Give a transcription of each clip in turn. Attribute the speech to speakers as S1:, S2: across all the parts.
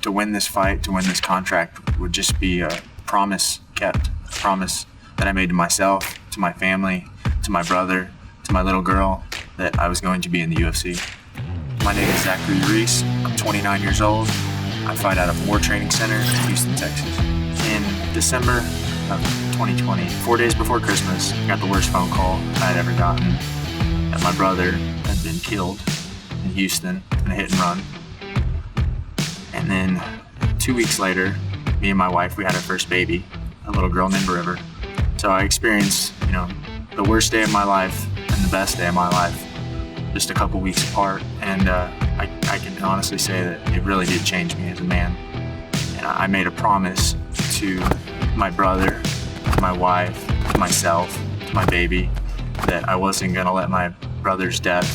S1: to win this fight, to win this contract would just be a promise kept, a promise that I made to myself, to my family, to my brother, to my little girl, that I was going to be in the UFC. My name is Zachary Reese. I'm 29 years old. I fight out of War Training Center in Houston, Texas. In December of 2020, 4 days before Christmas, I got the worst phone call I had ever gotten, that my brother had been killed in Houston in a hit and run. And then 2 weeks later, me and my wife, we had our first baby, a little girl named River. So I experienced, the worst day of my life and the best day of my life, just a couple weeks apart. And I can honestly say that it really did change me as a man. And I made a promise to my brother, to my wife, to myself, to my baby, that I wasn't gonna let my brother's death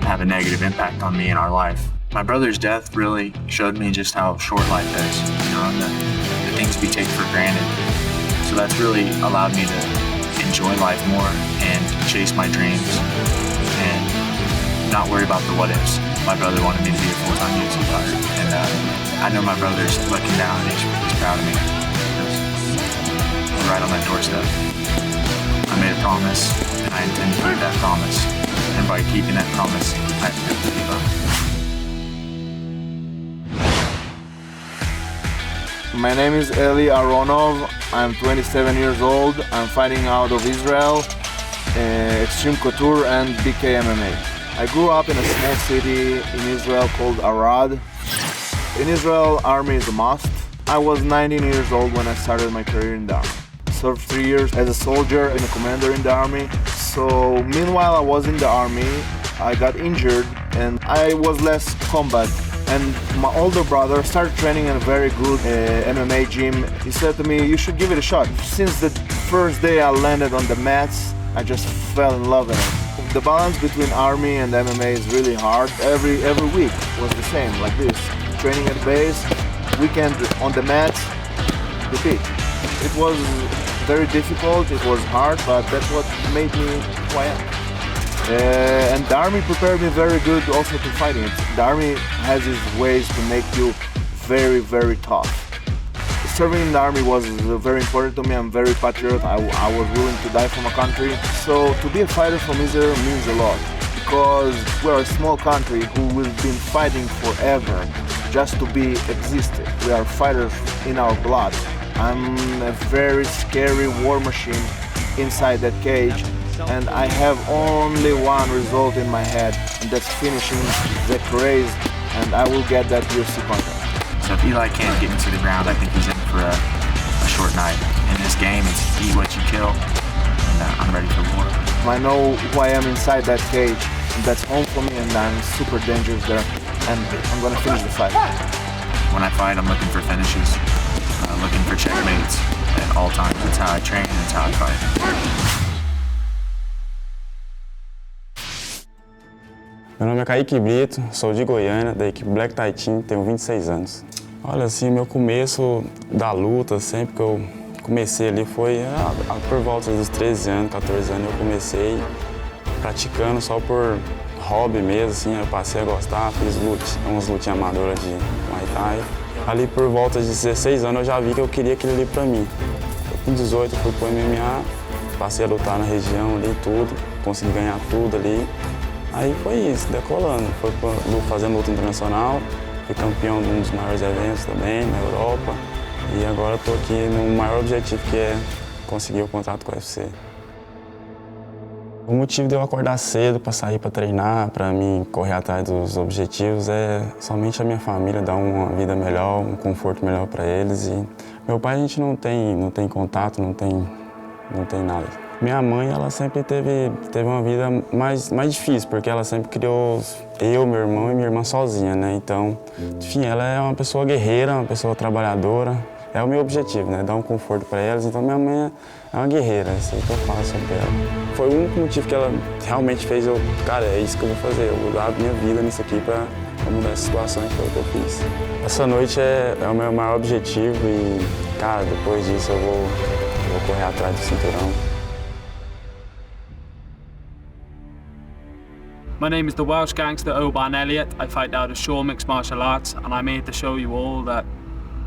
S1: have a negative impact on me in our life. My brother's death really showed me just how short life is, and the things we take for granted. So that's really allowed me to enjoy life more and chase my dreams and not worry about the what ifs. My brother wanted me to be a full-time UFC fighter, and I know my brother's looking down and he's proud of me. I'm right on that doorstep. I made a promise, and I intend to keep that promise. And by keeping that promise, I have to keep up.
S2: My name is Eli Aronov. I'm 27 years old. I'm fighting out of Israel, Extreme Couture and BK MMA. I grew up in a small city in Israel called Arad. In Israel, army is a must. I was 19 years old when I started my career in the army. Served 3 years as a soldier and a commander in the army. So meanwhile I was in the army, I got injured and I was less combat. And my older brother started training in a very good MMA gym. He said to me, you should give it a shot. Since the first day I landed on the mats, I just fell in love with it. The balance between army and MMA is really hard. Every week was the same, like this. Training at base, weekend on the mats, repeat. It was very difficult, it was hard, but that's what made me who I am. And the army prepared me very good also to fighting it. The army has its ways to make you very, very tough. Serving in the army was very important to me. I'm very patriotic. I was willing to die for my country. So to be a fighter from Israel means a lot, because we're a small country who has been fighting forever just to be existed. We are fighters in our blood. I'm a very scary war machine inside that cage, and I have only one result in my head, and that's finishing Zachary Reese, and I will get that UFC contract.
S1: So if Eli can't get me to the ground, I think he's in for a short night. In this game, it's eat what you kill, and I'm ready for war.
S2: I know who I am inside that cage, and that's home for me, and I'm super dangerous there, and I'm gonna finish the fight.
S1: When I fight, I'm looking for finishes, looking for checkmates at all times. That's how I train, and that's how I fight.
S3: Meu nome é Kaique Brito, sou de Goiânia, da equipe Black Tie Team, tenho 26 anos. Olha, assim, meu começo da luta, sempre que eu comecei ali, foi por volta dos 13 anos, 14 anos, eu comecei praticando só por hobby mesmo, assim, eu passei a gostar, fiz umas lutinhas amadoras de Muay Thai. Ali por volta de 16 anos eu já vi que eu queria aquilo ali pra mim. Com 18 eu fui pro MMA, passei a lutar na região ali, tudo, consegui ganhar tudo ali. Aí foi isso, decolando, foi fazendo luta internacional, fui campeão de um dos maiores eventos também, na Europa. E agora estou aqui no maior objetivo, que é conseguir o contrato com o UFC. O motivo de eu acordar cedo para sair para treinar, para mim correr atrás dos objetivos, é somente a minha família, dar uma vida melhor, um conforto melhor para eles. E meu pai a gente não tem contato, não tem nada. Minha mãe, ela sempre teve uma vida mais difícil, porque ela sempre criou eu, meu irmão e minha irmã sozinha, né? Então, enfim, ela é uma pessoa guerreira, uma pessoa trabalhadora. É o meu objetivo, né? Dar um conforto para elas. Então, minha mãe é uma guerreira, isso aí que eu falo sobre ela. Foi o único motivo que ela realmente fez cara, é isso que eu vou fazer. Eu vou dar a minha vida nisso aqui para mudar essa situação, e foi o que eu fiz. Essa noite é o meu maior objetivo e, cara, depois disso eu vou correr atrás do cinturão.
S4: My name is the Welsh gangster Elliot Elliott. I fight out of Shaw Mixed Martial Arts, and I'm here to show you all that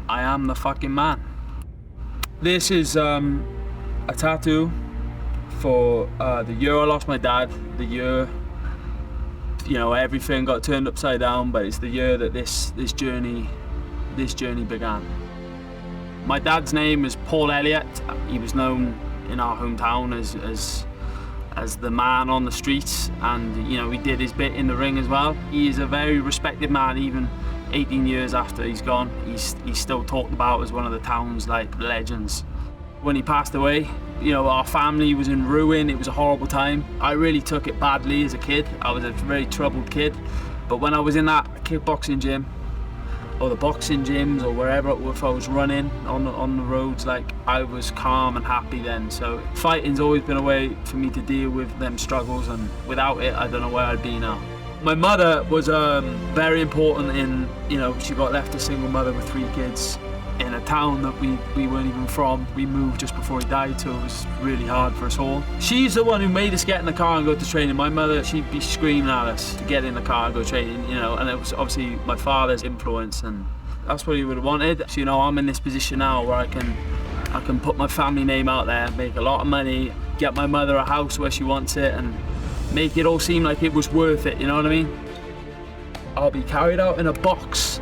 S4: I am the fucking man. This is a tattoo for the year I lost my dad, the year, you know, everything got turned upside down, but it's the year that this journey began. My dad's name is Paul Elliott. He was known in our hometown as the man on the streets, and you know, he did his bit in the ring as well. He is a very respected man. Even 18 years after he's gone, he's still talked about as one of the town's like legends. When he passed away, you know, our family was in ruin. It was a horrible time. I really took it badly as a kid. I was a very troubled kid, but when I was in that kickboxing gym or the boxing gyms or wherever, if I was running on the roads, like, I was calm and happy then. So fighting's always been a way for me to deal with them struggles, and without it, I don't know where I'd be now. My mother was very important in, you know, she got left a single mother with 3 kids in a town that we weren't even from. We moved just before he died, so it was really hard for us all. She's the one who made us get in the car and go to training. My mother, she'd be screaming at us to get in the car and go training, you know, and it was obviously my father's influence, and that's what he would have wanted. So, you know, I'm in this position now where I can put my family name out there, make a lot of money, get my mother a house where she wants it, and make it all seem like it was worth it, you know what I mean? I'll be carried out in a box.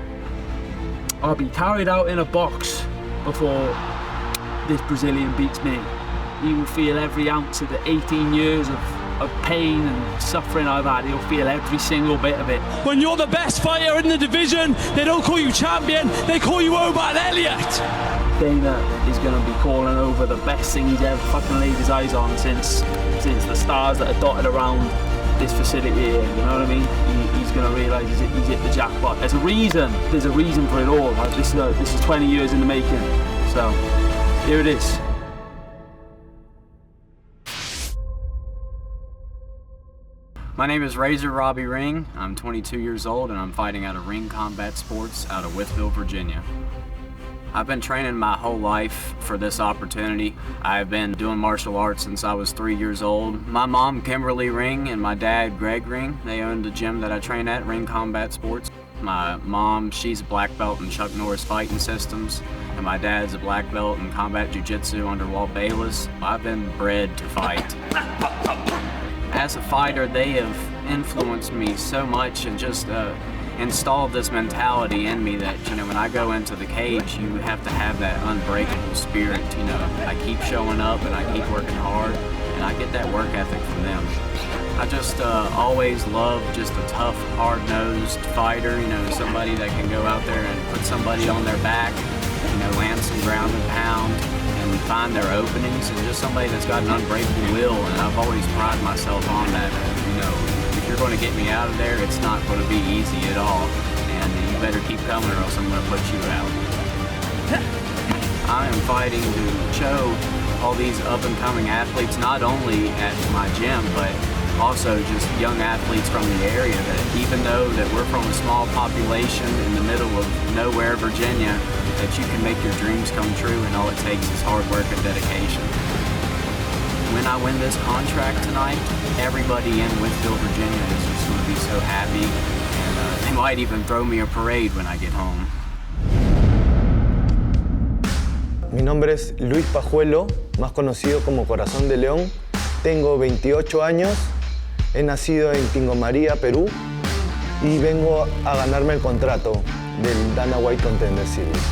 S4: I'll be carried out in a box before this Brazilian beats me. He will feel every ounce of the 18 years of pain and suffering I've had. He'll feel every single bit of it.
S5: When you're the best fighter in the division, they don't call you champion, they call you Elliot Elliott.
S4: Dana is going to be calling over the best thing he's ever fucking laid his eyes on since the stars that are dotted around this facility here, you know what I mean? He's going to realise he's hit the jackpot. There's a reason for it all. Like, this is 20 years in the making. So, here it is.
S6: My name is Robbie Ring. I'm 22 years old and I'm fighting out of Ring Combat Sports out of Wytheville, Virginia. I've been training my whole life for this opportunity. I've been doing martial arts since I was 3 years old. My mom, Kimberly Ring, and my dad, Greg Ring, they owned the gym that I train at, Ring Combat Sports. My mom, she's a black belt in Chuck Norris Fighting Systems, and my dad's a black belt in Combat Jiu-Jitsu under Walt Bayless. I've been bred to fight. As a fighter, they have influenced me so much and just installed this mentality in me that, you know, when I go into the cage, you have to have that unbreakable spirit. You know, I keep showing up and I keep working hard, and I get that work ethic from them. I just always loved just a tough, hard-nosed fighter, you know, somebody that can go out there and put somebody on their back, you know, land some ground and pound and find their openings, and just somebody that's got an unbreakable will, and I've always prided myself on that. You know, if you're going to get me out of there, it's not going to be easy at all, and you better keep coming or else I'm going to put you out. I am fighting to show all these up-and-coming athletes, not only at my gym, but also just young athletes from the area, that even though that we're from a small population in the middle of nowhere, Virginia, that you can make your dreams come true, and all it takes is hard work and dedication. When I win this contract tonight, everybody in Wytheville, Virginia is just going to be so happy, and they might even throw me a parade when I get home.
S7: Mi nombre es Luis Pajuelo, más conocido como Corazón de León. Tengo 28 años, he nacido en Tingo María, Perú, y vengo a ganarme el contrato del Dana White Contender Series.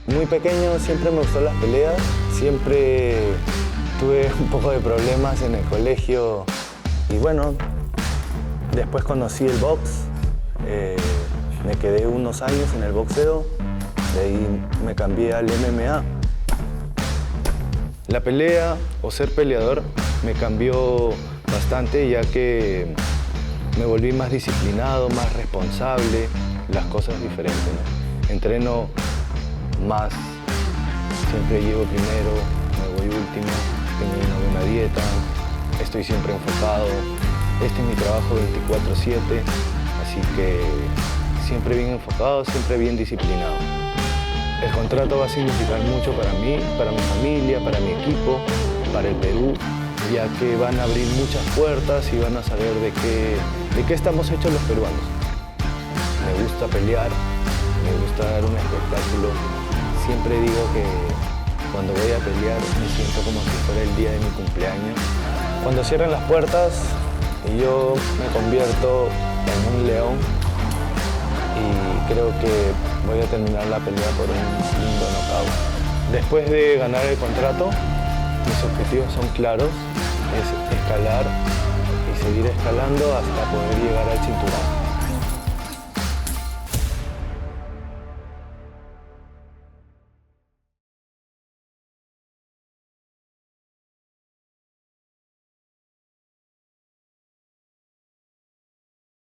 S7: Muy pequeño siempre me gustó las peleas, siempre tuve un poco de problemas en el colegio y bueno, después conocí el box, me quedé unos años en el boxeo, de ahí me cambié al MMA. La pelea o ser peleador me cambió bastante, ya que me volví más disciplinado, más responsable, las cosas diferentes, ¿no? Entreno más, siempre llego primero, me voy último, tengo una buena dieta, estoy siempre enfocado. Este es mi trabajo 24/7, así que siempre bien enfocado, siempre bien disciplinado. El contrato va a significar mucho para mí, para mi familia, para mi equipo, para el Perú, ya que van a abrir muchas puertas y van a saber de qué estamos hechos los peruanos. Me gusta pelear, me gusta dar un espectáculo. Siempre digo que cuando voy a pelear me siento como si fuera el día de mi cumpleaños. Cuando cierran las puertas, yo me convierto en un león y creo que voy a terminar la pelea por un lindo knockout. Después de ganar el contrato, mis objetivos son claros, es escalar y seguir escalando hasta poder llegar al cinturón.